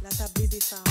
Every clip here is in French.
La tablée des femmes.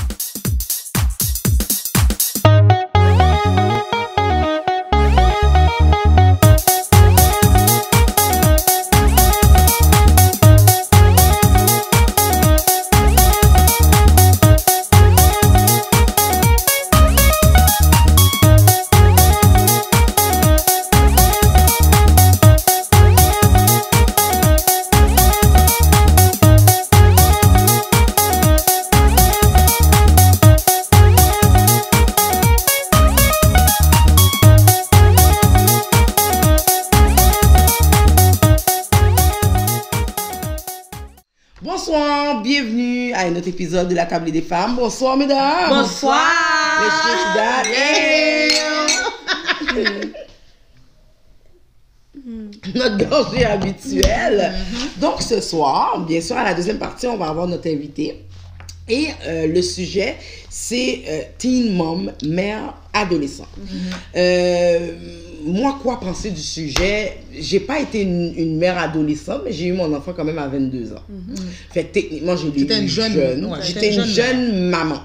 Bonsoir, bienvenue à un autre épisode de la Tablée des femmes. Bonsoir, mesdames. Bonsoir. Notre gorgée habituelle. Donc, ce soir, bien sûr, à la deuxième partie, on va avoir notre invité. Et le sujet, c'est teen mom, mère adolescent. Moi, quoi penser du sujet? J'ai pas été une mère adolescente, mais j'ai eu mon enfant quand même à 22 ans. Fait que techniquement, j'ai eu une jeune. Ouais, j'étais une jeune maman.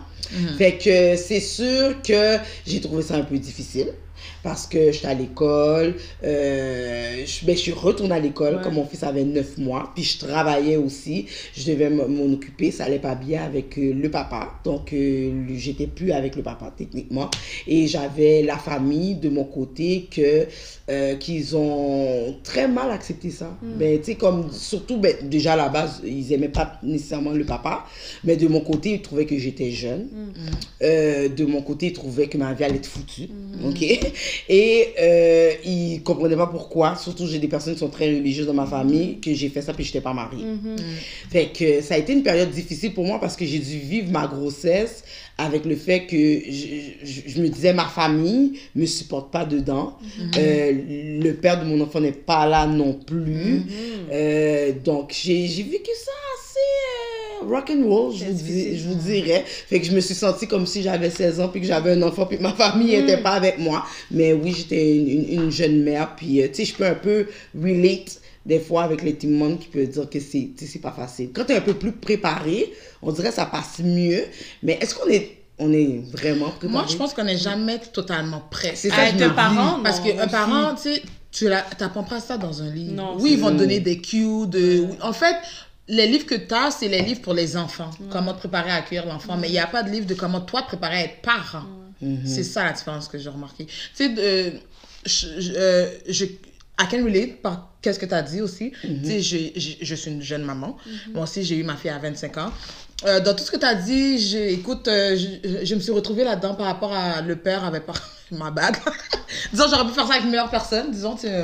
Fait que c'est sûr que j'ai trouvé ça un peu difficile. Parce que j'étais à l'école, je suis retournée à l'école quand mon fils avait 9 mois, puis je travaillais aussi, je devais m'en occuper, ça allait pas bien avec le papa, donc j'étais plus avec le papa techniquement, et j'avais la famille de mon côté qu'ils ont très mal accepté ça. Ben, tu sais, comme, surtout, ben, déjà à la base, ils aimaient pas nécessairement le papa, mais de mon côté, ils trouvaient que j'étais jeune, de mon côté, ils trouvaient que ma vie allait être foutue, ok? Et ils comprenaient pas pourquoi, surtout j'ai des personnes qui sont très religieuses dans ma famille, que j'ai fait ça puis j'étais pas mariée. Fait que ça a été une période difficile pour moi parce que j'ai dû vivre ma grossesse avec le fait que je me disais ma famille me supporte pas dedans. Le père de mon enfant n'est pas là non plus. Donc j'ai vécu ça assez rock and roll, je vous dirais. Fait que je me suis sentie comme si j'avais 16 ans puis que j'avais un enfant puis que ma famille était pas avec moi. Mais oui, j'étais une jeune mère puis tu sais, je peux un peu relate des fois avec les teen moms qui peuvent dire que c'est pas facile. Quand tu es un peu plus préparé, on dirait que ça passe mieux. Mais est-ce qu'on est vraiment préparé? Moi, je pense qu'on n'est jamais totalement prêt. C'est ça, être un parent, parce qu'un parent, tu sais, tu n'apprends pas ça dans un livre. Non, oui, ils vont te donner des cues. En fait, les livres que tu as, c'est les livres pour les enfants. Comment te préparer à accueillir l'enfant. Mais il n'y a pas de livre de comment toi te préparer à être parent. C'est ça la différence que j'ai remarqué. Tu sais, I can relate par qu'est-ce que tu as dit aussi. Tu sais, je suis une jeune maman. Moi aussi, j'ai eu ma fille à 25 ans. Dans tout ce que tu as dit, écoute, je me suis retrouvée là-dedans par rapport à le père avait pas ma bague. Disons, j'aurais pu faire ça avec une meilleure personne. Disons, tu sais,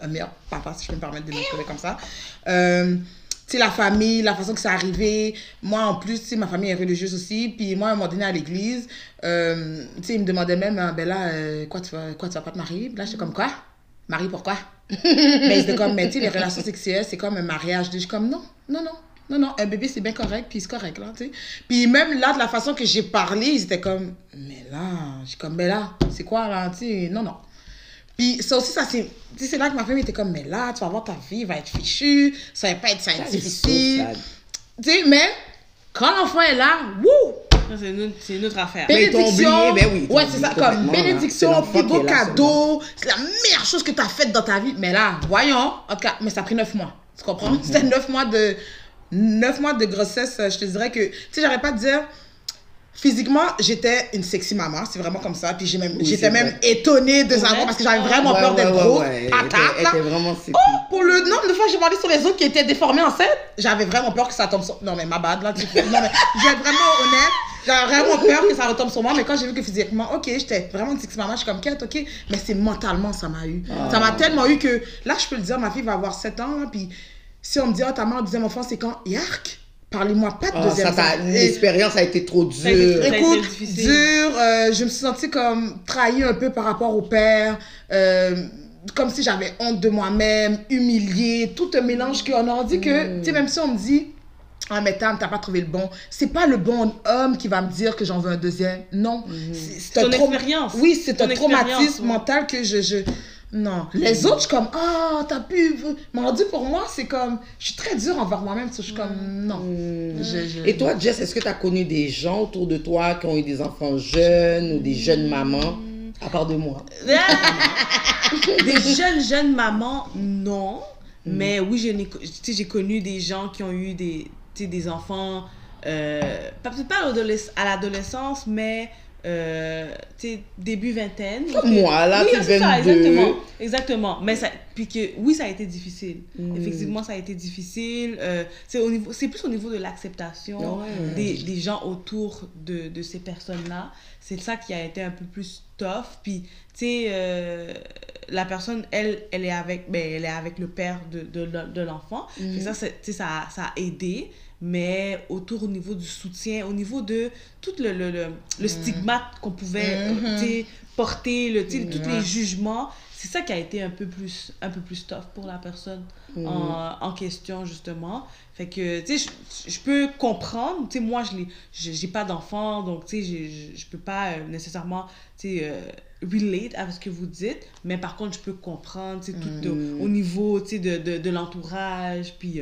un meilleur papa, si je peux me permettre de m'exprimer comme ça. Tu sais, la famille, la façon que c'est arrivé. Moi, en plus, tu sais, ma famille est religieuse aussi. Puis moi, à un moment donné, à l'église, tu sais, ils me demandaient même, ben là, quoi, tu vas pas te marier? Puis là, j'étais comme, quoi? Marier pourquoi? Mais c'était comme, mais tu sais, les relations sexuelles, c'est comme un mariage. Je suis comme, non, un bébé, c'est bien correct, puis c'est correct, là, tu sais. Puis même là, de la façon que j'ai parlé, ils étaient comme, mais là, j'ai comme, mais là, c'est quoi, là, tu sais, non. Puis ça aussi, ça c'est... Tu sais, c'est là que ma famille était comme, mais là, tu vas voir ta vie, va être fichue, ça va pas être ça difficile. Tu sais, mais quand l'enfant est là, wouh! C'est une autre affaire. Bénédiction. Ben oui, ouais, c'est ça, comme bénédiction, plus beau cadeau. C'est la meilleure chose que tu as faite dans ta vie. Mais là, voyons, en tout cas, mais ça a pris 9 mois. Tu comprends? C'était 9 mois de grossesse. Je te dirais que, tu sais, j'arrête pas de dire, physiquement, j'étais une sexy maman. C'est vraiment comme ça. Puis j'étais même étonnée de savoir parce que j'avais vraiment peur d'être grosse. Elle était vraiment sexy. Oh, pour le nombre de fois que j'ai demandé sur les autres qui étaient déformés enceintes, j'avais vraiment peur que ça tombe sur... Non, mais ma bad, là, non, mais je vais être vraiment honnête. J'avais vraiment peur que ça retombe sur moi, mais quand j'ai vu que physiquement, ok, j'étais vraiment une sexy maman, je suis comme, quête, ok, mais c'est mentalement, ça m'a eu. Ça m'a tellement eu que, là, je peux le dire, ma fille va avoir 7 ans, là, puis si on me dit, oh, ta mère, deuxième enfant, c'est quand? Yark! Parlez-moi pas de deuxième enfant. L'expérience a été trop dure. Écoute, je me suis sentie comme trahie un peu par rapport au père, comme si j'avais honte de moi-même, humiliée, tout un mélange qu'on aurait dit que, tu sais, même si on me dit, ah, mais t'as pas trouvé le bon. C'est pas le bon homme qui va me dire que j'en veux un deuxième. Non. C'est ton expérience. Oui, c'est un traumatisme mental que Non. Les autres, je suis comme, ah, t'as pu. Mais on dit pour moi, c'est comme, je suis très dure envers moi-même. Je suis comme, non. Et toi, Jess, est-ce que tu as connu des gens autour de toi qui ont eu des enfants jeunes ou des jeunes mamans, à part de moi? Des jeunes mamans, non. Mais oui, j'ai connu des gens qui ont eu des enfants, peut-être pas à l'adolescence, mais début vingtaine. Comme moi, là, oui, tu c'est 22. ça, exactement. Mais puis que, oui, ça a été difficile. Effectivement, ça a été difficile. C'est plus au niveau de l'acceptation des gens autour de ces personnes-là. C'est ça qui a été un peu plus tough. Puis, tu sais, la personne, elle est avec le père de l'enfant. Puis ça, ça a aidé. Mais autour, au niveau du soutien, au niveau de tout le stigmate qu'on pouvait porter, tous les jugements, c'est ça qui a été un peu plus tough pour la personne en question, justement. Fait que, tu sais, je peux comprendre. Tu sais, moi, j'ai pas d'enfant, donc, tu sais, je peux pas nécessairement, tu sais, relate avec ce que vous dites, mais par contre, je peux comprendre, tu sais, tout au niveau, tu sais, de l'entourage, puis...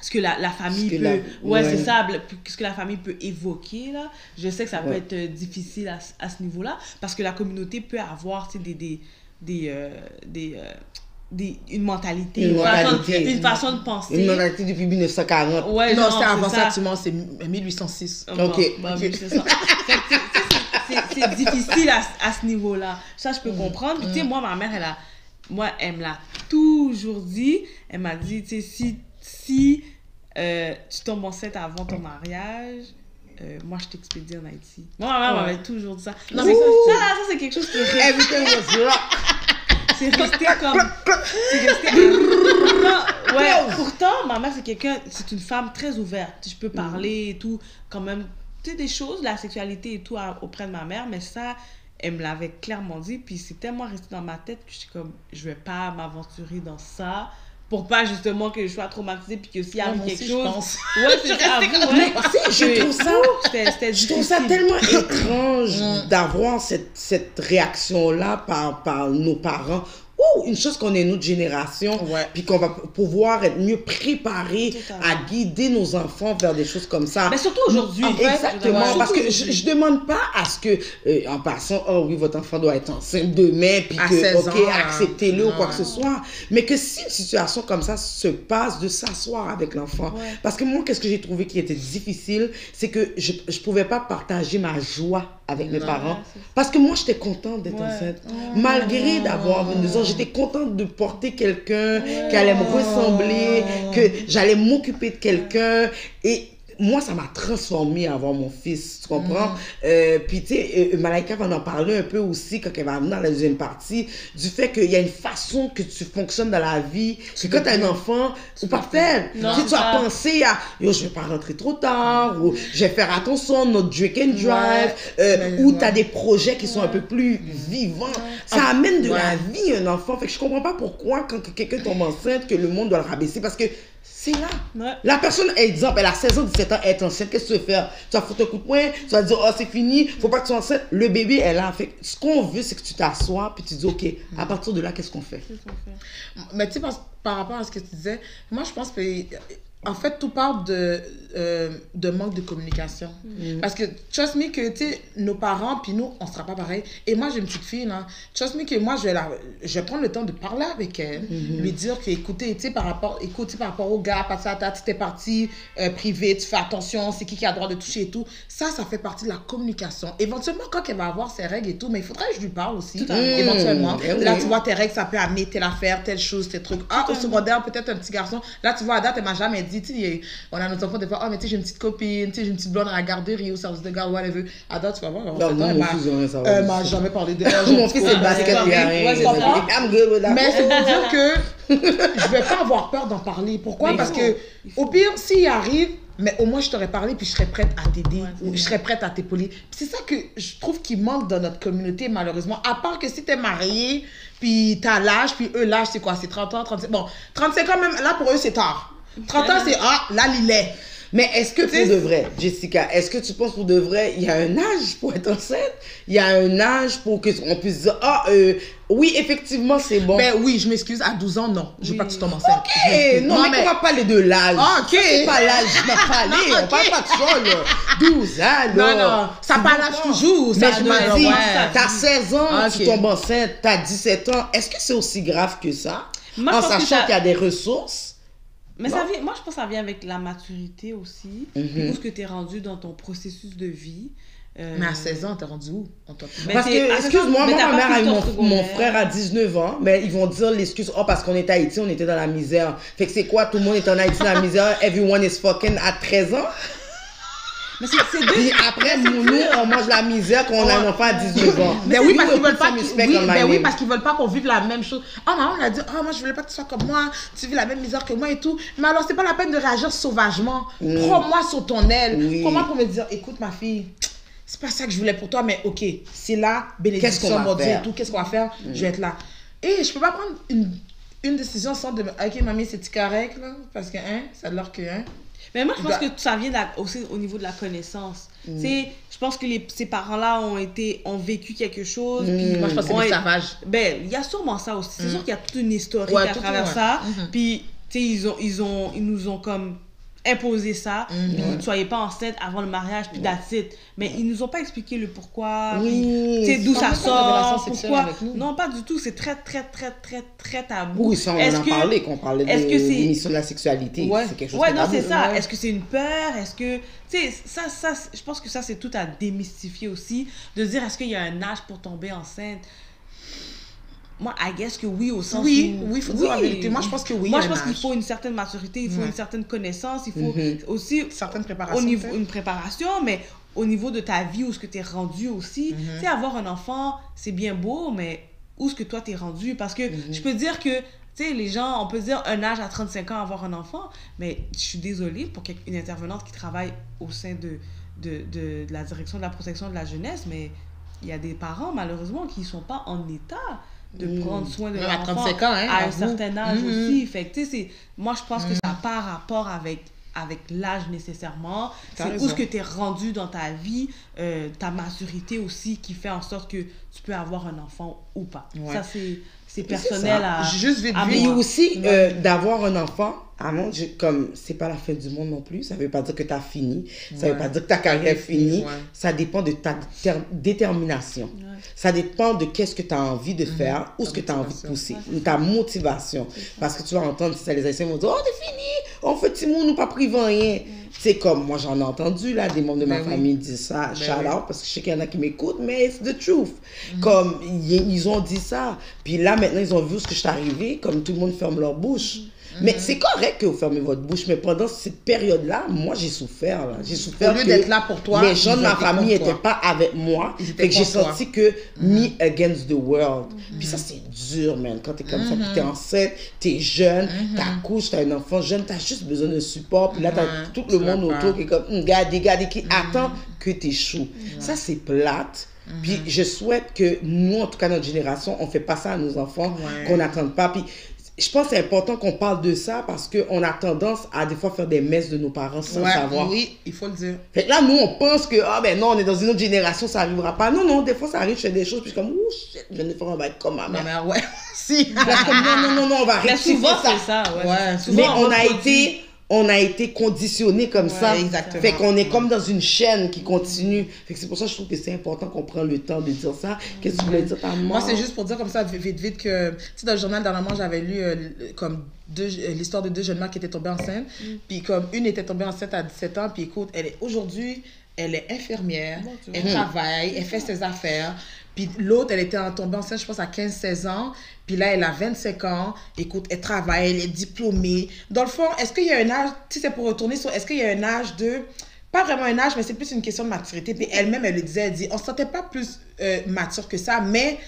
ce que la famille peut... c'est ça. Ce que la famille peut évoquer, là. Je sais que ça peut être difficile à ce niveau-là, parce que la communauté peut avoir, tu sais, une mentalité. Une façon de penser. Une mentalité depuis 1940. Ouais, non, c'est avant ça, tu c'est 1806. OK. C'est ça. C'est difficile à ce niveau-là. Ça, je peux comprendre. Puis, tu sais, moi, ma mère, elle me l'a toujours dit. Elle m'a dit, tu sais, si tu tombes enceinte avant ton mariage, moi je t'expédie en Haïti. Moi, ma mère m'avait toujours dit ça. Non, mais ça, c'est quelque chose qui est resté. C'est resté comme. Pourtant, ma mère, c'est une femme très ouverte. Je peux parler et tout, quand même, tu sais, des choses, la sexualité et tout auprès de ma mère, mais ça, elle me l'avait clairement dit. Puis c'est tellement resté dans ma tête que je suis comme, je vais pas m'aventurer dans ça. Pour pas justement que je sois traumatisée puis qu'il y ait aussi quelque chose. Ouais, c'est ça. Je trouve ça tellement étrange d'avoir cette réaction-là par nos parents. Une chose qu'on est notre génération, puis qu'on va pouvoir être mieux préparé à guider nos enfants vers des choses comme ça. Mais surtout aujourd'hui. Exactement, parce que je demande pas à ce que, en passant, oh oui, votre enfant doit être enceinte demain, puis que, ok, acceptez-le ou quoi que ce soit. Mais que si une situation comme ça se passe, de s'asseoir avec l'enfant. Parce que moi, qu'est-ce que j'ai trouvé qui était difficile, c'est que je pouvais pas partager ma joie avec mes parents. Parce que moi, j'étais contente d'être enceinte. Malgré d'avoir 22 ans, j'étais contente de porter quelqu'un qui allait me ressembler, que j'allais m'occuper de quelqu'un. Et moi, ça m'a transformée à avoir mon fils, tu comprends? Puis, tu sais, Malaika va en parler un peu aussi quand elle va venir dans la deuxième partie, du fait qu'il y a une façon que tu fonctionnes dans la vie, que quand tu as un enfant, ou pas faire. Si tu as pensé à, yo, je vais pas rentrer trop tard, ou je vais faire attention, notre drink and drive, ou tu as des projets qui sont un peu plus vivants. Ça amène de la vie un enfant. Fait que je comprends pas pourquoi, quand quelqu'un tombe enceinte, que le monde doit le rabaisser, parce que c'est là. La personne, exemple, elle a 16 ans, 17 ans, elle est enceinte. Qu'est-ce que tu veux faire? Tu vas foutre un coup de poing, tu vas dire, oh, c'est fini, faut pas que tu sois enceinte. Le bébé est là. Fait ce qu'on veut, c'est que tu t'assoies, puis tu dis, OK, à partir de là, qu'est-ce qu'on fait? Mais tu sais, par rapport à ce que tu disais, moi, je pense que, en fait, tout part de manque de communication. Parce que, trust me, que, tu sais, nos parents, puis nous, on sera pas pareil. Et moi, j'ai une petite fille, là. Trust me, que moi, je vais prendre le temps de parler avec elle, lui dire que, écoutez, tu sais, par rapport au gars, tu t'es parti privé, tu fais attention, c'est qui a le droit de toucher et tout. Ça fait partie de la communication. Éventuellement, quand elle va avoir ses règles et tout, mais il faudrait que je lui parle aussi, éventuellement. Là, tu vois, tes règles, ça peut amener telle affaire, telle chose, tes trucs. Au secondaire, peut-être un petit garçon. Là, tu vois, à date, elle m'a jamais dit, tu sais, on a nos enfants des fois, oh, mais tu sais, j'ai une petite copine, tu sais, j'ai une petite blonde à la garderie, au service de garde, whatever. À date, tu vas voir, elle m'a jamais parlé de elle. Mon fils, c'est le basket, mais c'est pour dire que je vais pas avoir peur d'en parler. Pourquoi? Parce que, au pire, s'il arrive, mais au moins je t'aurais parlé, puis je serais prête à t'aider, ou je serais prête à t'épauler. C'est ça que je trouve qui manque dans notre communauté, malheureusement. À part que si t'es marié, puis t'as l'âge, puis eux, l'âge, c'est quoi? C'est 30 ans, 35. Bon, 35 ans, même, là, pour eux, c'est tard. 30 ans, c'est, là, l'îlet. Mais est-ce que pour de vrai, Jessica, est-ce que tu penses pour de vrai, il y a un âge pour être enceinte? Il y a un âge pour qu'on puisse dire, oui, effectivement, c'est bon. Ben oui, je m'excuse, à 12 ans, non. Je veux pas que tu tombes enceinte. Ok, non, mais on va parler de l'âge. Ok. C'est pas l'âge, je vais parler, on parle pas de ça, là. 12 ans, là. Non, ça pas l'âge toujours. Mais ça je doit- me dis, ouais. t'as 16 ans, Ok. tu tombes enceinte, t'as 17 ans, est-ce que c'est aussi grave que ça? Moi, je En pense que sachant ça- qu'il y a des ressources. Mais ça vient, moi, je pense que ça vient avec la maturité aussi. Où est-ce que tu es rendu dans ton processus de vie. Mais à 16 ans, t'es rendu où? On t'a- Mais Parce t'es- que, à 16 ans, excuse-moi, mais moi, t'as ma pas mère a fait eu ton mon secondaire. frère à 19 ans, mais ils vont dire l'excuse, parce qu'on était à Haïti, on était dans la misère. Fait que c'est quoi, tout le monde est en Haïti dans la misère, everyone is fucking à 13 ans. Mais c'est deux. Puis après, nous, on mange la misère quand on a un enfant à 19 ans. Mais oui, parce qu'ils We veulent pas. put some respect Oui, on my ben oui, name. parce qu'ils veulent pas qu'on vive la même chose. Oh maman, on a dit, oh moi je voulais pas que tu sois comme moi, tu vis la même misère que moi et tout. Mais alors c'est pas la peine de réagir sauvagement. Prends-moi sur ton aile. Oui. Prends-moi pour me dire, écoute ma fille, c'est pas ça que je voulais pour toi, mais ok, c'est là, Qu'est-ce bénédiction, qu'on va mon Dieu faire? et tout, qu'est-ce qu'on va faire? Je vais être là. Et je peux pas prendre une décision sans de ok mamie, c'est correct là, parce que ça a l'air que Mais moi, je pense que ça vient aussi au niveau de la connaissance. Tu sais, je pense que ces parents-là ont vécu quelque chose. Puis moi je pense que c'est l'esclavage. Ben, il y a sûrement ça aussi. C'est sûr qu'il y a toute une historique Ouais, à tout, travers ouais. ça. Puis, tu sais, ils nous ont comme imposé ça. Puis, vous ne soyez pas enceinte avant le mariage, puis that's it. Mais ils nous ont pas expliqué le pourquoi. Oui, Tu sais, d'où on ça n'a pas de relation sort, sexuelle pourquoi. avec nous. Non, pas du tout. C'est très, très, très, très, très tabou. Oui, ça, on en a parlé, qu'on parlait de l'émission de la sexualité. Ouais. C'est quelque chose Ouais, de non, tabou. c'est ça. Ouais. Est-ce que c'est une peur? Est-ce que... Tu sais, ça, je pense que ça, c'est tout à démystifier aussi. De dire, est-ce qu'il y a un âge pour tomber enceinte? Moi, I guess que oui, au sens Oui, où... oui, faut dire la vérité. Moi, je pense que oui, Moi, il y je a un pense qu'il âge. faut une certaine maturité, il faut une certaine connaissance, il faut aussi... Certaines préparations. Au niveau, peut-être. une préparation, mais au niveau de ta vie, où est-ce que tu es rendu aussi. Tu sais, avoir un enfant, c'est bien beau, mais où est-ce que toi, tu es rendu? Parce que je peux dire que, tu sais, les gens, on peut dire un âge à 35 ans, avoir un enfant, mais je suis désolée pour une intervenante qui travaille au sein de la direction de la protection de la jeunesse, mais il y a des parents, malheureusement, qui ne sont pas en état de prendre soin de Même leur à enfant 35 ans, hein, à un avoue. certain âge aussi. Fait que, tu sais, moi, je pense que ça n'a pas rapport avec l'âge nécessairement. T'as C'est raison. où est-ce que tu es rendu dans ta vie, ta maturité aussi, qui fait en sorte que tu peux avoir un enfant ou pas. Ouais. Ça, c'est personnel ça. à... Juste vite, à vite. Et moi. aussi, d'avoir un enfant, comme c'est pas la fin du monde non plus, ça veut pas dire que tu as fini, ça veut Ouais. pas dire que ta carrière est finie, Ouais. ça dépend de ta détermination. Ça dépend de qu'est-ce que tu as envie de faire, où ce que tu as envie de pousser, ta motivation. Parce que tu vas entendre, si ça les Haïtiens vont dire, oh, c'est fini, on fait petit monde, nous pas privé rien. C'est comme, moi j'en ai entendu, là, des membres de ma Ben oui. famille disent ça, shout oui. out, parce que je sais qu'il y en a qui m'écoutent, mais it's the truth. Comme, ils ont dit ça. Puis là, maintenant, ils ont vu ce que je suis arrivé, comme tout le monde ferme leur bouche. Mais c'est correct que vous fermez votre bouche, mais pendant cette période-là, moi, j'ai souffert. Là. J'ai souffert Au lieu que d'être là pour toi, les gens de ils ma étaient famille contre n'étaient toi. pas avec moi. Ils étaient Fait que j'ai contre toi. senti que me against the world. Puis ça, c'est dur, man. Quand t'es comme ça, puis t'es enceinte, t'es jeune, t'accouches, t'as un enfant jeune, t'as juste besoin de support. Puis là, t'as tout le tu monde vas autour pas. qui est comme, regardez, qui attend que t'échoues. Ça, c'est plate. Puis je souhaite que nous, en tout cas notre génération, on fait pas ça à nos enfants, Ouais. qu'on n'attende pas. Puis je pense que c'est important qu'on parle de ça parce qu'on a tendance à des fois faire des messes de nos parents sans Ouais, savoir. oui, il faut le dire. Fait que là, nous, on pense que, ah ben non, on est dans une autre génération, ça arrivera pas. Non, non, des fois, ça arrive, je fais des choses, puis je suis comme, ouh, shit, je viens de faire un bail comme ma Ma mère. mère, ouais. Si. Puis là, je suis comme, non, on va Mais rectifier souvent, ça. c'est ça. Ouais. Ouais, Souvent, Mais on reproduit. a été conditionnés comme ça. exactement. Fait qu'on est comme dans une chaîne qui continue. Fait que c'est pour ça que je trouve que c'est important qu'on prenne le temps de dire ça. Qu'est-ce que tu voulais dire, ta maman? Moi, c'est juste pour dire comme ça, vite, que, tu sais, dans le journal, dernièrement, j'avais lu comme l'histoire de deux jeunes mères qui étaient tombées enceintes. Puis comme une était tombée enceinte à 17 ans, puis écoute, aujourd'hui, elle est infirmière, elle travaille, elle fait ses affaires. Puis l'autre, elle était tombée enceinte, je pense, à 15-16 ans. Puis là, elle a 25 ans. Écoute, elle travaille, elle est diplômée. Dans le fond, est-ce qu'il y a un âge, tu sais, c'est pour retourner sur, est-ce qu'il y a un âge de... Pas vraiment un âge, mais c'est plus une question de maturité. Puis elle-même, elle le disait, elle dit, on ne se sentait pas plus mature que ça, mais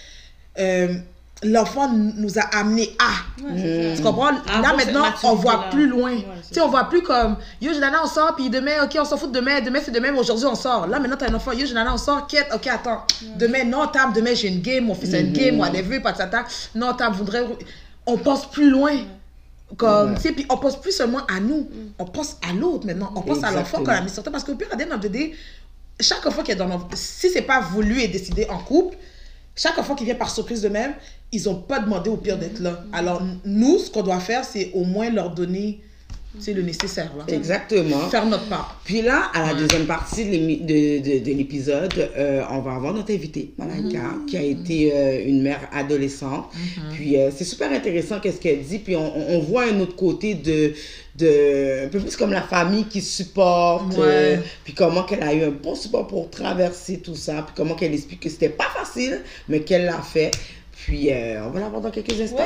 l'enfant nous a amené à. Ouais, Tu comprends? Là, Avoir cette maintenant, on voit maturité-là. plus loin. Ouais, c'est Tu sais, on voit plus comme, yo, Jenana, on sort, puis demain, ok, on s'en fout de demain. Demain, c'est demain, mais aujourd'hui, on sort. Là, maintenant, t'as un enfant, yo, Jenana, on sort, quête, ok, attends. Demain, non, table, demain, j'ai une game, mon fils a une game, whatever, pas de ça. Non, table, voudrait. On pense plus loin. Comme, tu sais, puis on pense plus seulement à nous, on pense à l'autre maintenant, on pense à l'enfant qu'on a mis sur terre, parce qu'au pire, à the end of the day, chaque enfant qui est dans l'enfant, si c'est pas voulu et décidé en couple, chaque enfant qui vient par surprise de même, ils ont pas demandé au pire d'être là. Alors, nous, ce qu'on doit faire, c'est au moins leur donner, c'est le nécessaire, là. Exactement. Faire notre part. Puis là, à la deuxième partie de l'épisode, on va avoir notre invitée, Malaika, qui a été une mère adolescente. Puis c'est super intéressant qu'est-ce qu'elle dit. Puis on voit un autre côté un peu plus comme la famille qui supporte. Puis comment qu'elle a eu un bon support pour traverser tout ça. Puis comment qu'elle explique que c'était pas facile, mais qu'elle l'a fait. Puis on va la voir dans quelques instants.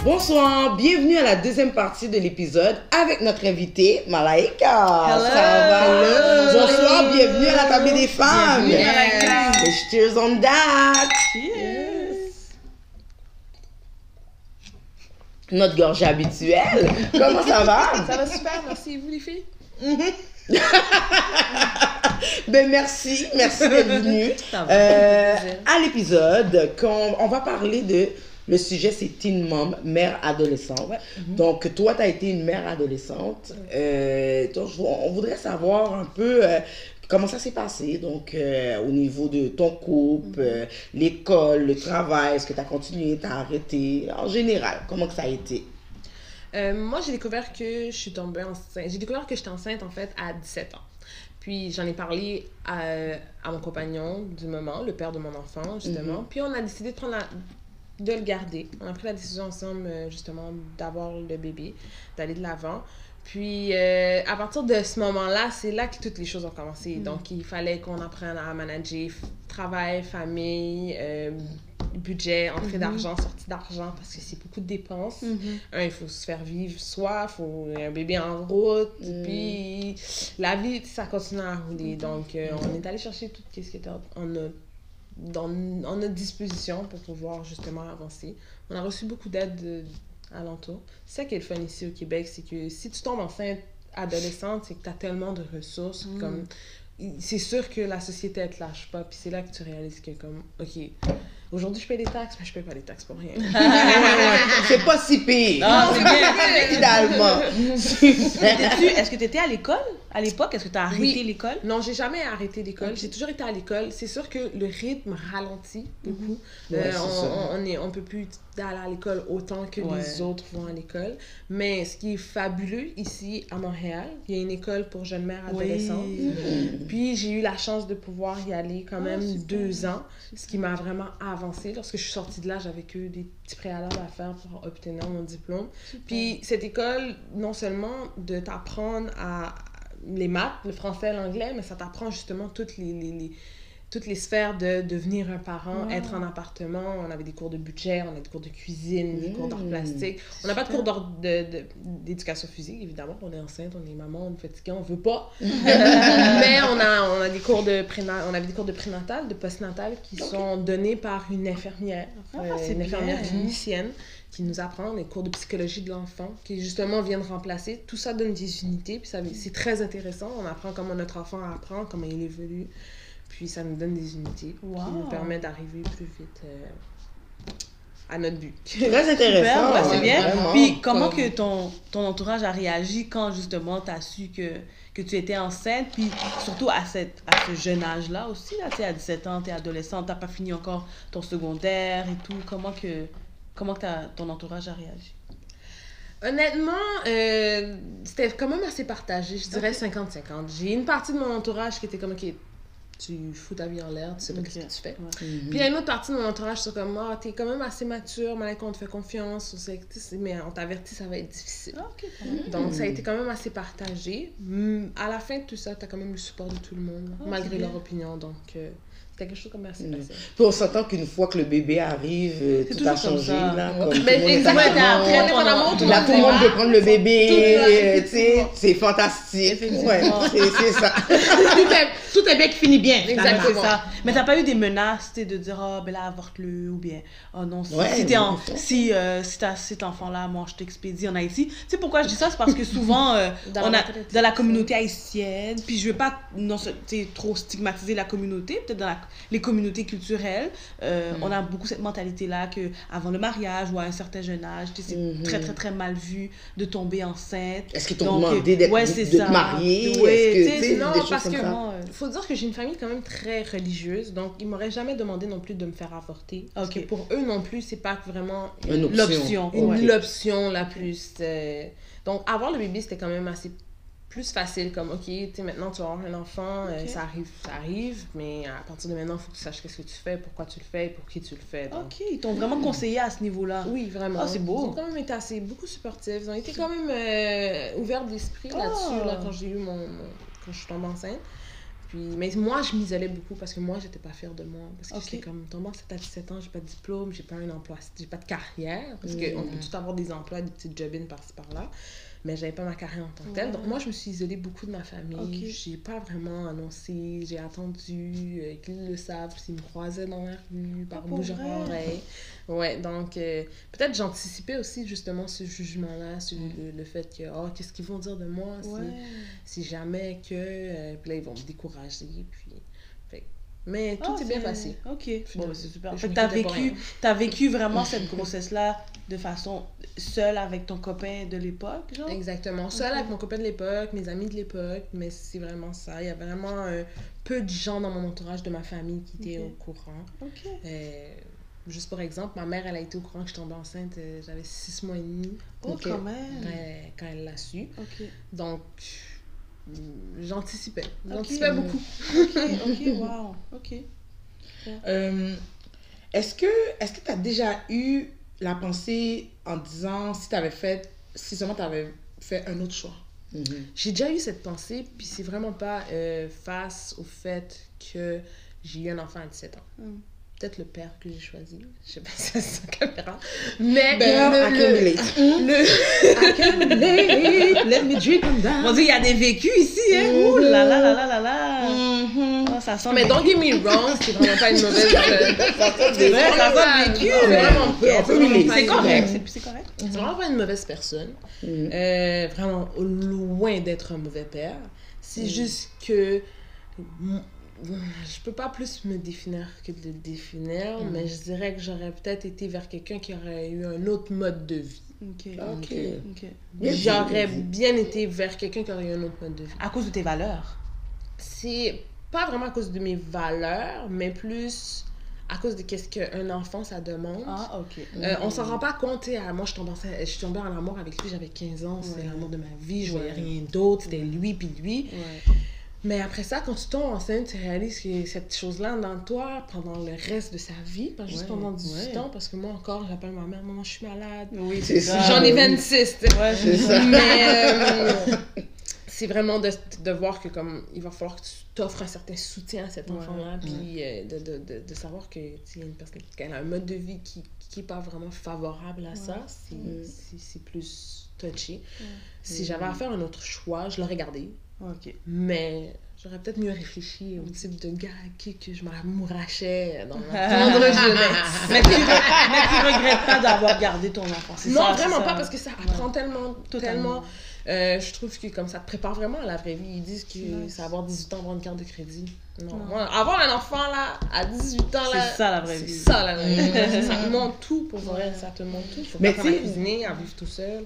Bonsoir, bienvenue à la deuxième partie de l'épisode avec notre invitée, Malaika. Hello. Ça va? Hello. Bonsoir, bienvenue à la table des femmes. Bienvenue, Malaika. Cheers on that. Cheers. Notre gorgée habituelle. Comment ça va? Ça va super, merci. Et vous, les filles? Ben merci d'être venue. À l'épisode, on va parler de... Le sujet, c'est Teen Mom, mère adolescente. Donc, toi, tu as été une mère adolescente. Donc, on voudrait savoir un peu comment ça s'est passé. Donc, au niveau de ton couple, l'école, le travail, est-ce que tu as continué, tu as arrêté? En général, comment que ça a été? Moi, j'ai découvert que je suis tombée enceinte. J'ai découvert que j'étais enceinte, en fait, à 17 ans. Puis, j'en ai parlé à mon compagnon du moment, le père de mon enfant, justement. Puis, on a décidé de le garder. On a pris la décision ensemble, justement, d'avoir le bébé, d'aller de l'avant. Puis, à partir de ce moment-là, c'est là que toutes les choses ont commencé. Donc, il fallait qu'on apprenne à manager travail, famille, budget, entrée d'argent, sortie d'argent, parce que c'est beaucoup de dépenses. Il faut se faire vivre soi, il faut un bébé en route, puis la vie, ça continue à rouler. Donc, on est allé chercher tout ce qui était en notre disposition pour pouvoir justement avancer. On a reçu beaucoup d'aide alentour. C'est ça qui est le fun ici au Québec, c'est que si tu tombes enceinte adolescente, c'est que tu as tellement de ressources. Comme, c'est sûr que la société, elle te lâche pas. Puis c'est là que tu réalises que, comme, OK, aujourd'hui, je paye des taxes, mais je paye pas des taxes pour rien. C'est pas si pire. Non, c'est bien. Finalement. Est-ce que tu étais à l'école à l'époque? Est-ce que tu as arrêté l'école? Non, j'ai jamais arrêté l'école. J'ai toujours été à l'école. C'est sûr que le rythme ralentit beaucoup. On peut plus aller à l'école autant que les autres vont à l'école. Mais ce qui est fabuleux ici à Montréal, il y a une école pour jeunes mères adolescentes. Puis j'ai eu la chance de pouvoir y aller quand même 2 ans, ce qui m'a vraiment avancé. Lorsque je suis sortie de là, j'avais que des petits préalables à faire pour obtenir mon diplôme. Puis cette école, non seulement de t'apprendre à les maths, le français, l'anglais, mais ça t'apprend justement toutes les sphères de devenir un parent, être en appartement. On avait des cours de budget, on a des cours de cuisine, des cours d'art plastique. On n'a pas de cours d'éducation physique, évidemment. On est enceinte, on est maman, on est fatigué, on veut pas. Mais on a des cours on avait des cours de prénatal, de postnatal qui sont donnés par une infirmière, une infirmière clinicienne qui nous apprend des cours de psychologie de l'enfant, qui justement viennent remplacer. Tout ça donne des unités, puis c'est très intéressant. On apprend comment notre enfant apprend, comment il évolue. Puis ça nous donne des unités qui nous permettent d'arriver plus vite à notre but. Très intéressant. Super, c'est bien. Vraiment. Puis comment que ton entourage a réagi quand justement tu as su que tu étais enceinte, puis surtout à ce jeune âge-là aussi, là, tu sais, à 17 ans, tu es adolescente, tu n'as pas fini encore ton secondaire et tout. Comment que ton entourage a réagi? Honnêtement, c'était quand même assez partagé, je dirais 50-50. J'ai une partie de mon entourage qui était comme, OK, tu fous ta vie en l'air, tu sais pas ce que tu fais. Puis il y a une autre partie de mon entourage qui est comme, t'es quand même assez mature, Malaika, on te fait confiance, mais on t'avertit, ça va être difficile. Donc ça a été quand même assez partagé. À la fin de tout ça, t'as quand même le support de tout le monde, malgré leur opinion. Donc C'était quelque chose comme assez facile. Puis on s'entend qu'une fois que le bébé arrive, tout a changé. Là, comme exactement. Là, tout le monde veut prendre le bébé. Tu sais, c'est fantastique. Ouais, c'est ça. Tout est bien qui finit bien. Exactement. C'est ça. Mais t'as pas eu des menaces, tu sais, de dire, oh, ben là, avorte-le, ou bien, oh non, si t'as cet enfant-là, moi, je t'expédie en Haïti. Tu sais pourquoi je dis ça? C'est parce que souvent, dans la communauté haïtienne, puis je veux pas trop stigmatiser la communauté, peut-être dans les communautés culturelles, on a beaucoup cette mentalité-là que avant le mariage ou à un certain jeune âge, c'est très, très, très mal vu de tomber enceinte. Est-ce qu'ils t'ont demandé de te marier? Oui, non, parce que faut dire que j'ai une famille quand même très religieuse, donc ils m'auraient jamais demandé non plus de me faire avorter. Parce que pour eux non plus, c'est pas vraiment l'option la plus... Donc avoir le bébé, c'était quand même assez plus facile, comme ok, tu sais, maintenant tu vas avoir un enfant, ça arrive, mais à partir de maintenant, il faut que tu saches qu'est-ce que tu fais, pourquoi tu le fais, pour qui tu le fais. Donc. Ok, ils t'ont vraiment conseillé à ce niveau-là. Oui, vraiment. Ah, c'est beau. Ils ont quand même été beaucoup supportifs, ils ont été quand même ouverts d'esprit là-dessus, là, quand j'ai eu quand je suis tombée enceinte. Puis, mais moi, je m'isolais beaucoup parce que moi, j'étais pas fière de moi. Parce que j'étais comme, tomber enceinte à 17 ans, j'ai pas de diplôme, j'ai pas un emploi, j'ai pas de carrière. Parce qu'on peut tout avoir des emplois, des petites job-ins par-ci par-là. Mais j'avais pas ma carrière en tant que telle. Donc moi, je me suis isolée beaucoup de ma famille. J'ai pas vraiment annoncé. J'ai attendu qu'ils le savent. S'ils me croisaient dans la rue, par bouche à oreille. Ouais, donc peut-être j'anticipais aussi justement ce jugement-là, sur le fait que, qu'est-ce qu'ils vont dire de moi si jamais que... puis là, ils vont me décourager. Mais tout est bien passé. Ok, bon, c'est super. Fait que t'as vécu vraiment cette grossesse-là de façon seule avec ton copain de l'époque, genre? Exactement. Seule avec mon copain de l'époque, mes amis de l'époque, mais c'est vraiment ça. Il y a vraiment peu de gens dans mon entourage de ma famille qui étaient au courant. Juste pour exemple, ma mère, elle a été au courant que je tombais enceinte, j'avais 6 mois et demi. Quand même! Quand elle l'a su. Donc... J'anticipais beaucoup. Wow. Est-ce que tu as déjà eu la pensée en disant si seulement tu avais fait un autre choix? J'ai déjà eu cette pensée, puis c'est vraiment pas face au fait que j'ai eu un enfant à 17 ans. Peut-être le père que j'ai choisi. Je sais pas si c'est sa caméra. Mais let me drink on that. On dit il y a des vécus ici, hein. Ouh là là là là là là. Oh, ça sent. Mais don't get me wrong, c'est vraiment pas une mauvaise. C'est correct. C'est correct. C'est vraiment pas une mauvaise personne. Vraiment loin d'être un mauvais père. C'est juste que je peux pas plus me définir que de le définir, mais je dirais que j'aurais peut-être été vers quelqu'un qui aurait eu un autre mode de vie. J'aurais bien été vers quelqu'un qui aurait eu un autre mode de vie. À cause de tes valeurs? C'est pas vraiment à cause de mes valeurs, mais plus à cause de qu'est-ce qu'un enfant, ça demande. On s'en rend pas compte. Moi, je suis tombée en amour avec lui, j'avais 15 ans, c'était l'amour de ma vie, je voyais rien d'autre, c'était lui puis lui. Mais après ça, quand tu tombes enceinte, tu réalises que cette chose-là dans toi pendant le reste de sa vie, pas juste pendant 18 ans, parce que moi encore, j'appelle ma mère, maman, je suis malade. Oui, c'est ça. J'en ai 26. C'est ça. Mais c'est vraiment de voir que comme il va falloir que tu t'offres un certain soutien à cet enfant-là, puis de savoir que y a une personne qui a un mode de vie qui est pas vraiment favorable à ça, c'est plus touché. Si j'avais à faire un autre choix, je l'aurais gardé. Mais j'aurais peut-être mieux réfléchi au type de gars que je m'amourachais dans ma tendre jeunesse. Mais tu regrettes pas d'avoir gardé ton enfant, c'est ça? Non, vraiment pas, parce que ça apprend tellement. Je trouve que comme ça te prépare vraiment à la vraie vie. Ils disent que c'est avoir 18 ans, avoir une carte de crédit. Non. Moi, avoir un enfant là, à 18 ans, là, c'est ça la vraie vie. C'est ça la vraie vie. Ça te montre tout pour vrai, ça te montre tout. Faut pas cuisiner, à vivre tout seul.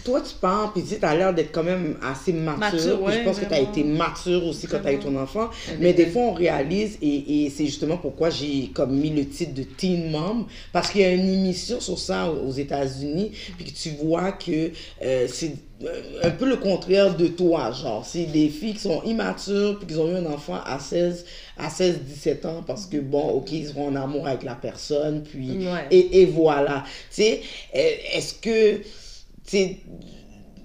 Toi, tu penses, puis tu as l'air d'être quand même assez mature. Puis je pense que tu as été mature aussi quand tu as eu ton enfant. Mais des fois, on réalise, et c'est justement pourquoi j'ai comme mis le titre de Teen Mom, parce qu'il y a une émission sur ça aux États-Unis, puis que tu vois que c'est un peu le contraire de toi, genre. C'est des filles qui sont immatures, puis qui ont eu un enfant à 16-17 ans, parce que bon, ok, ils seront en amour avec la personne, puis et voilà. Tu sais, est-ce que, tu sais,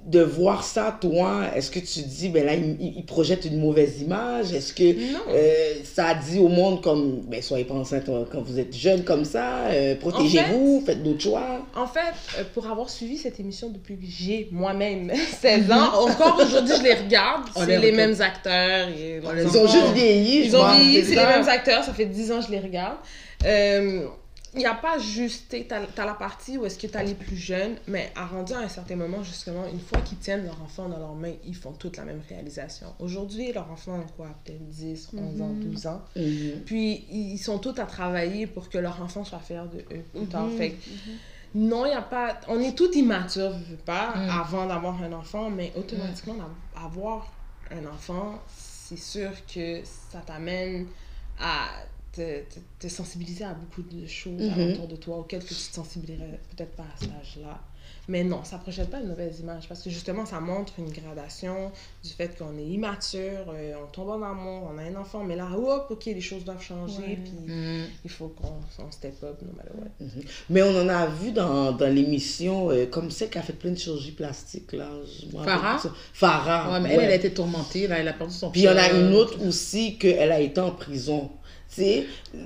de voir ça, toi, est-ce que tu dis, ben là, il projette une mauvaise image? Est-ce que ça dit au monde comme, ben soyez pas enceinte quand vous êtes jeune comme ça, protégez-vous, faites d'autres choix? En fait, pour avoir suivi cette émission depuis que j'ai moi-même 16 ans, encore aujourd'hui, je les regarde. C'est les mêmes acteurs. Ils ont juste vieilli. Ils ont vieilli, c'est les mêmes acteurs. Ça fait 10 ans que je les regarde. Il n'y a pas juste, t'as la partie où est-ce que t'as les plus jeunes, mais à rendu à un certain moment, justement, une fois qu'ils tiennent leur enfant dans leurs mains, ils font toute la même réalisation. Aujourd'hui, leur enfant a quoi? Peut-être 10, 11 ans, 12 ans. Puis, ils sont tous à travailler pour que leur enfant soit fier de eux plus tard. Fait non, il n'y a pas... On est tous immatures, je veux pas, avant d'avoir un enfant, mais automatiquement, avoir un enfant, c'est sûr que ça t'amène à te sensibiliser à beaucoup de choses autour de toi auxquelles tu te sensibiliserais peut-être pas à cet âge-là. Mais non, ça ne projette pas une mauvaise image parce que justement, ça montre une gradation du fait qu'on est immature, on tombe en amour, on a un enfant, mais là, hop, ok, les choses doivent changer, puis il faut qu'on step up, no matter what. Mais on en a vu dans l'émission, comme celle qui a fait plein de chirurgie plastique, là. Farah. Ouais, mais elle a été tourmentée, là, elle a perdu son Puis il y en a une autre aussi, qu'elle a été en prison.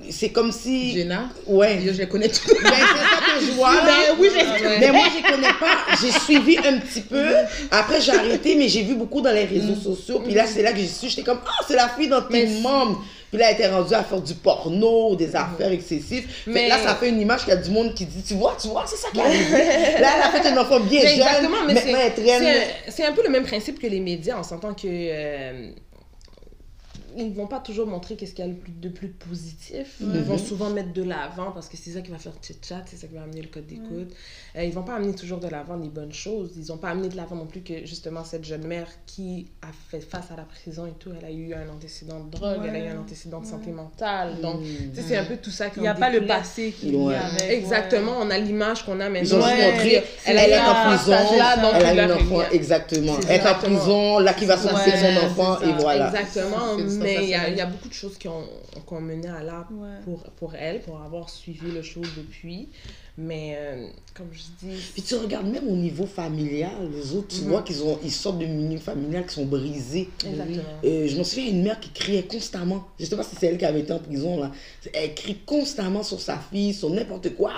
C'est comme si... Jenna? Ouais. Je les connais tous. Ben, c'est ça que je vois, là. Oui, je mais moi, je les connais pas. J'ai suivi un petit peu. Après, j'ai arrêté, mais j'ai vu beaucoup dans les réseaux sociaux. Puis là, c'est là que j'ai su. J'étais comme, c'est la fille dans Teen Mom. Puis là, elle était rendue à faire du porno, des affaires excessives. Mais là, ça fait une image qu'il y a du monde qui dit, tu vois, c'est ça qui arrive. Là, elle a fait un enfant bien jeune. Exactement, mais maintenant, elle traîne. C'est un peu le même principe que les médias. On s'entend que... ils vont pas toujours montrer qu'est-ce qu'il y a de plus positif. Ils vont souvent mettre de l'avant parce que c'est ça qui va faire chit-chat, c'est ça qui va amener le code d'écoute. Ils vont pas amener toujours de l'avant des bonnes choses. Ils ont pas amené de l'avant non plus que justement cette jeune mère qui a fait face à la prison et tout, elle a eu un antécédent de drogue, elle a eu un antécédent de santé mentale. Donc, c'est un peu tout ça qui il y a pas le passé qui est avec. Exactement, on a l'image qu'on a maintenant. Ils ont montré, elle est en prison, elle a eu un enfant, exactement. Elle est en prison, là qui va s'occuper de son enfant, et voilà. Exactement, mais il y a beaucoup de choses qui ont mené à là pour elle, pour avoir suivi le show depuis. Mais comme je dis... Puis tu regardes même au niveau familial, les autres, tu vois qu'ils sortent de milieux familial qui sont brisés. Exactement. Je me souviens d'une mère qui criait constamment. Je sais pas si c'est elle qui avait été en prison, là. Elle crie constamment sur sa fille, sur n'importe quoi.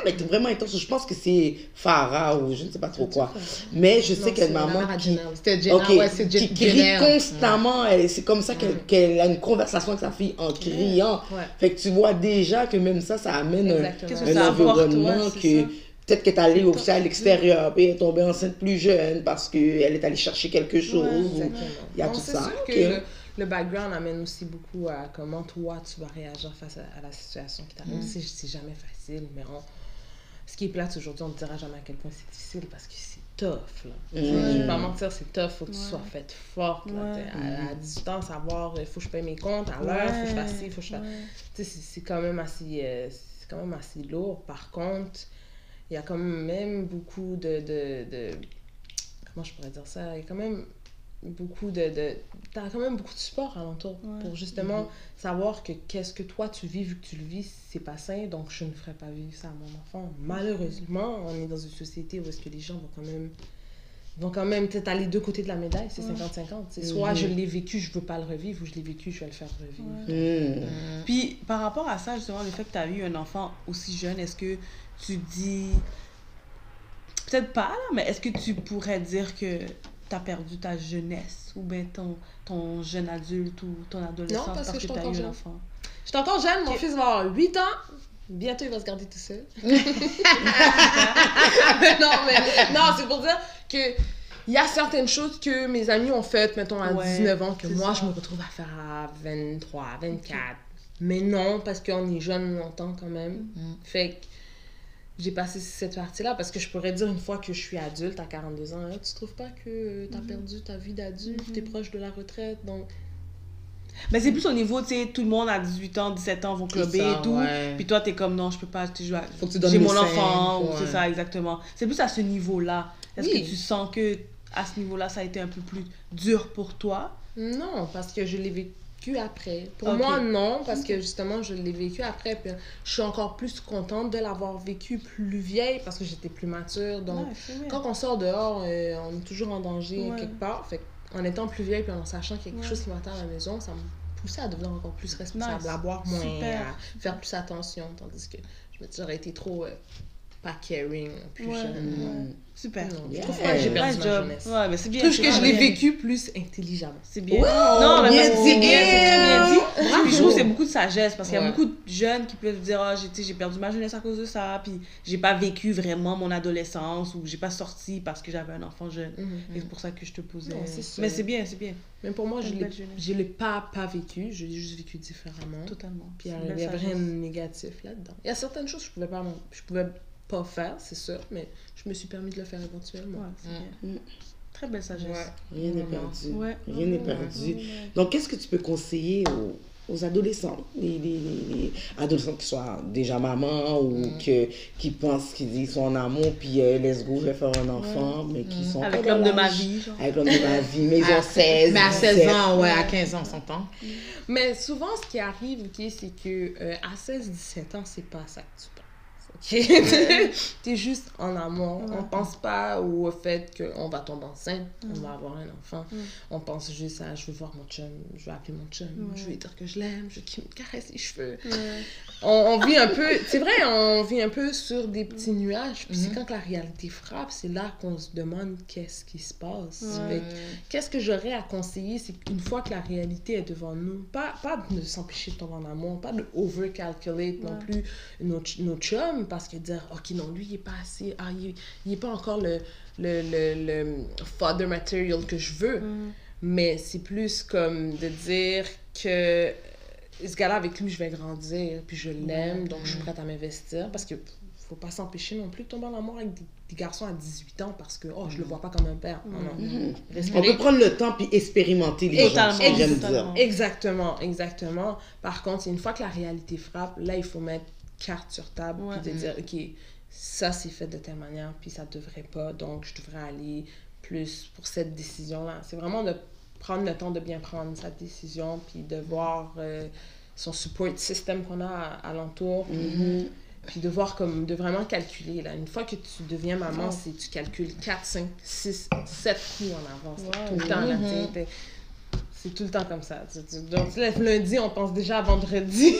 Mais vraiment intense. Je pense que c'est Farah ou je ne sais pas trop quoi. Mais je sais qu'elle maman qui... C'était Jenna, qui crie constamment. C'est comme ça qu'elle a une conversation avec sa fille en criant. Fait que tu vois déjà que même ça amène un environnement que... Peut-être qu'elle est allée aussi à l'extérieur, puis elle est tombée enceinte plus jeune parce qu'elle est allée chercher quelque chose. Il y a tout ça. C'est sûr que le background amène aussi beaucoup à comment toi tu vas réagir face à la situation qui t'arrive. C'est jamais facile, mais ce qui est plate aujourd'hui, on ne dira jamais à quel point c'est difficile parce que c'est tough. Là. Je ne vais pas mentir, c'est tough. Il faut que tu sois faite forte. Là. À 18 ans, savoir, il faut que je paye mes comptes à l'heure, il faut que je fasse ci, il faut que je fasse... C'est quand même assez lourd. Par contre, il y a quand même beaucoup de comment je pourrais dire ça? Il y a quand même beaucoup t'as quand même beaucoup de support alentour pour justement savoir que qu'est-ce que toi tu vis, vu que tu le vis, c'est pas sain, donc je ne ferai pas vivre ça à mon enfant. Malheureusement, on est dans une société où est-ce que les gens vont quand même peut-être aller les deux côtés de la médaille, c'est 50-50. C'est soit je l'ai vécu, je veux pas le revivre, ou je l'ai vécu, je vais le faire revivre. Puis par rapport à ça, justement, le fait que tu as eu un enfant aussi jeune, est-ce que tu dis... Peut-être pas, là, mais est-ce que tu pourrais dire que tu as perdu ta jeunesse ou bien ton jeune adulte ou ton adolescence parce que tu as eu un enfant? Je suis encore jeune, mon fils va avoir 8 ans. Bientôt, il va se garder tout seul. Non, c'est pour dire que il y a certaines choses que mes amis ont faites, mettons, à 19 ans, que moi, je me retrouve à faire à 23, 24. Mais non, parce qu'on est jeune longtemps quand même. Fait que j'ai passé cette partie-là parce que je pourrais dire une fois que je suis adulte à 42 ans, hein, tu trouves pas que t'as perdu ta vie d'adulte, t'es proche de la retraite, donc... Mais c'est plus au niveau, tu sais, tout le monde à 18 ans, 17 ans vont clubber et tout. Puis toi, t'es comme, non, je peux pas, faut que tu donnes j'ai mon enfant, ou c'est ça, exactement. C'est plus à ce niveau-là. Est-ce que tu sens que à ce niveau-là, ça a été un peu plus dur pour toi? Non, parce que je l'ai vécu. vécu après. Pour Ok. moi, non, parce que justement, je l'ai vécu après. Puis je suis encore plus contente de l'avoir vécu plus vieille parce que j'étais plus mature. Donc, Ouais, c'est bien. quand on sort dehors, on est toujours en danger Ouais. quelque part. Fait en étant plus vieille, puis en sachant qu'il y a quelque Ouais. chose qui m'attend à la maison, ça me poussait à devenir encore plus responsable, Nice. à boire moins, Super. à faire plus attention. Tandis que je me dis, j'aurais été trop pas caring, plus Ouais. jeune. Ouais. Super. Non, je Yeah. trouve pas que j'ai perdu Nice ma job. jeunesse. Ouais, mais c'est bien. Je trouve c'est que je vraiment l'ai bien. vécu plus intelligemment. C'est bien. Wow, Non, mais bien parce que c'est dit. bien, c'est très bien dit. Bravo. Puis je trouve que c'est beaucoup de sagesse parce qu'il y a Ouais. beaucoup de jeunes qui peuvent dire ah, j'ai perdu ma jeunesse à cause de ça, puis j'ai pas vécu vraiment mon adolescence ou j'ai pas sorti parce que j'avais un enfant jeune. Et c'est pour ça que je te posais. Non, c'est sûr. Mais c'est bien, c'est bien. Mais pour moi, Une je belle jeunesse. je l'ai pas vécu, je l'ai juste vécu différemment. Totalement. Puis C'est une il belle n'y avait rien sagesse. de négatif là-dedans. Il y a certaines choses que je pouvais pas faire, c'est sûr, mais je me suis permis de le faire éventuellement. Ouais, c'est bien. Mm. Très belle sagesse. Rien n'est Vraiment. perdu. Ouais. Rien n'est perdu. Donc, qu'est-ce que tu peux conseiller aux adolescents, les adolescents qui soient déjà mamans ou qui pensent qu'ils sont en amour, puis let's go, je vais faire un enfant, mais qui sont Avec pas dans l'homme de ma l'âge. vie, genre. Avec l'homme de ma vie, mais ils ont 16. Mais à 16 17. ans, ouais, à 15 ans, on s'entend. Mais souvent, ce qui arrive, ok, c'est que à 16-17 ans, c'est pas ça que tu penses. Ok? T'es juste en amour. On pense pas au fait qu'on va tomber enceinte, on va avoir un enfant. On pense juste à je veux voir mon chum, je vais appeler mon chum, je vais lui dire que je l'aime, je veux qu'il me caresse les cheveux. On vit un peu, c'est vrai, on vit un peu sur des petits nuages. Puis c'est quand que la réalité frappe, c'est là qu'on se demande qu'est-ce qui se passe. Fait que, qu'est-ce que j'aurais à conseiller, c'est qu'une fois que la réalité est devant nous, pas de s'empêcher de tomber en amour, pas de overcalculate non plus nos chums, parce que dire, ok, non, lui, il est pas assez, il est pas encore le father material que je veux. Mais c'est plus comme de dire que ce gars-là, avec lui, je vais grandir, puis je l'aime, donc je suis prête à m'investir, parce que faut pas s'empêcher non plus de tomber en amour avec des garçons à 18 ans, parce que, je le vois pas comme un père. Non. On peut prendre le temps puis expérimenter les Totalement, gens, j'aime totalement. dire. Exactement. Par contre, une fois que la réalité frappe, là, il faut mettre carte sur table, puis de dire, ok, ça, c'est fait de telle manière, puis ça devrait pas, donc je devrais aller plus pour cette décision-là. C'est vraiment de prendre le temps de bien prendre sa décision, puis de voir son support system qu'on a alentour, puis de voir comme, de vraiment calculer, là. Une fois que tu deviens maman, c'est tu calcules 4, 5, 6, 7 coups en avance, tout le temps, là, c'est tout le temps comme ça. Donc, lundi, on pense déjà à vendredi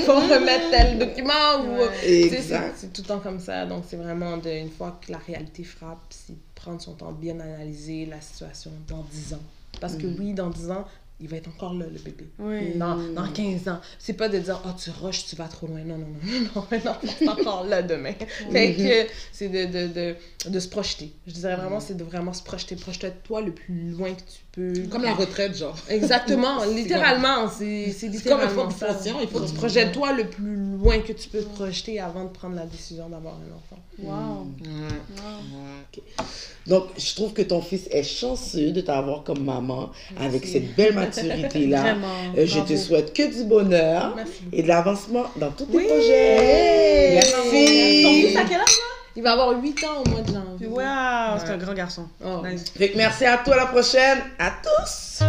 pour remettre tel document. C'est tout le temps comme ça. Donc, c'est vraiment, une fois que la réalité frappe, c'est de prendre son temps de bien analyser la situation dans 10 ans. Parce que oui, dans 10 ans, il va être encore là, le bébé. Dans 15 ans. C'est pas de dire, tu rushes, tu vas trop loin. Non, c'est encore là demain. Fait que c'est de se projeter. Je dirais vraiment, c'est de vraiment se projeter. Projette-toi le plus loin que tu peux. Comme la retraite, genre. Exactement, littéralement. C'est littéralement comme ça. conscient, il faut que tu projette-toi le plus loin que tu peux te projeter avant de prendre la décision d'avoir un enfant. Donc, je trouve que ton fils est chanceux de t'avoir comme maman avec cette belle maturité-là. Vraiment, Je te souhaite que du bonheur Merci. et de l'avancement dans tous tes projets. Ton Merci. fils à quel âge, Il va avoir 8 ans au mois de janvier. Waouh, c'est un grand garçon. Oh. Nice. Fait que merci à toi, à la prochaine. À tous.